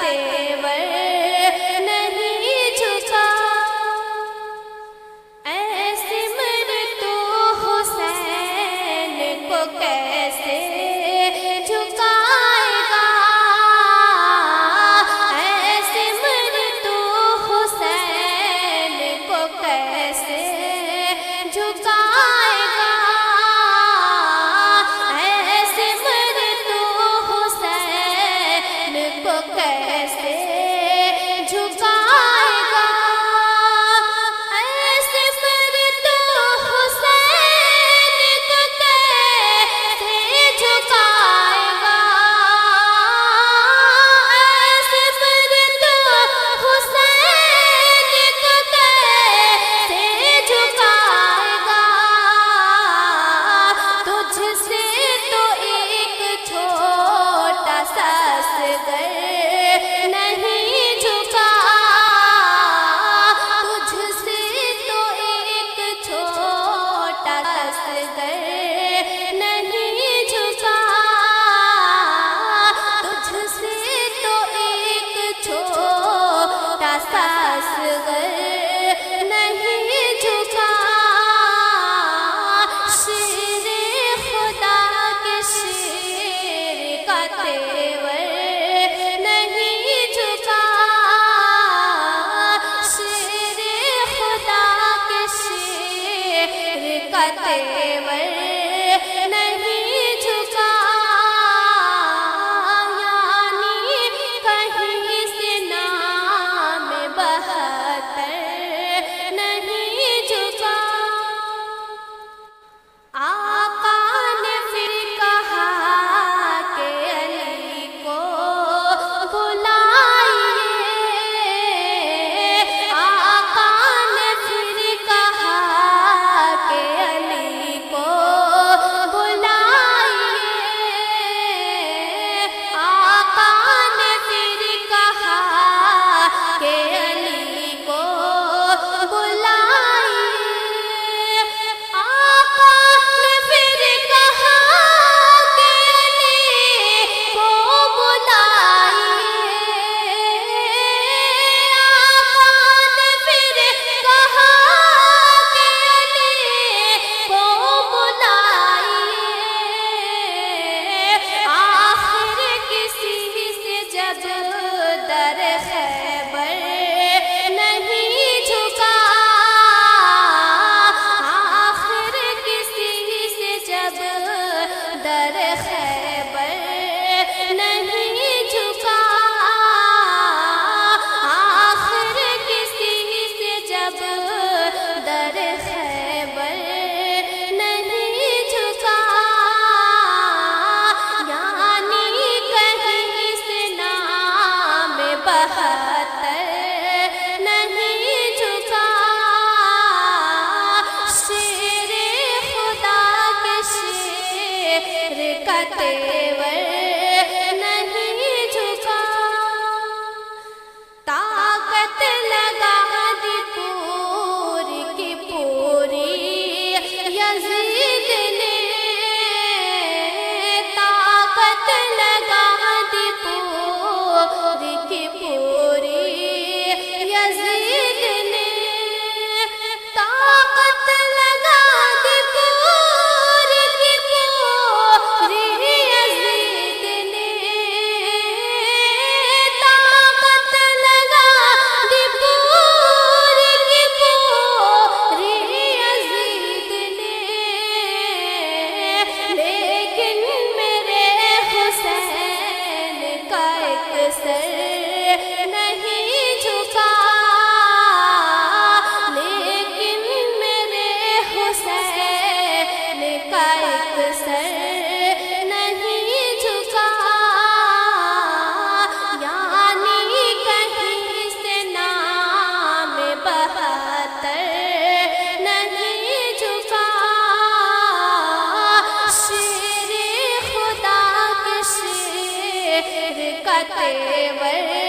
تیور نہیں جھکا، اے سمر تو حسین کو کیسے جھکائے گا، اے سمر تو حسین کو کیسے جھکائے گا، اے سمر تو حسین کو کیسے جھکائے گا، اے سمر تو حسین کو کیسے جھکائے گا، اے سمر تو حسین کو کیسے جھکائے گا، تجھ سے تو ایک چھوٹا سا اصغر نہیں جھکا، تجھ سے تو ایک چھوٹا سا اصغر نہیں جھکا، تجھ سے تو ایک چھوٹا سا اصغر نہیں جھکا، شیر خدا کے شیر کا تیور نہیں جھکا، شیر خدا کے شیر کا تیور نہیں جھکا، یعنی کہیں سے نام بہتر نہیں جھکا، آقا نے پھر کہا کہ علی کو بلائیے، آقا نے پھر کہا کہ علی کو بلائیے، آقا نے پھر کہا کہ علی کو بلائیے، آقا نے پھر کہا کہ علی کو بلائیے، آقا نے پھر کہا کہ علی کو بلائیے، آخر کسی سے جب در خیبر نہیں جھکا، آخر کسی سے جب در خیبر نہیں جھکا، آخر کسی سے جب در خیبر نہیں جھکا، یعنی کہیں سے نام بہتر نہیں جھکا، شیر خدا کے شیر کا تیور نہیں جھکا، طاقت لگا دی پوری کی پوری یزید نے، طاقت لگا دی پوری کی پوری یزید نے، طاقت لگا دی پوری کی پوری یزید نے، طاقت لگا دی پوری کی پوری یزید نے، لیکن میرے حسین کا ایک سر نہیں جھکا، لیکن میرے حسین کا ایک سر نہیں جھکا، یعنی کہیں سے نام بہتر نہیں جھکا، شیر خدا کے شیر کا تیور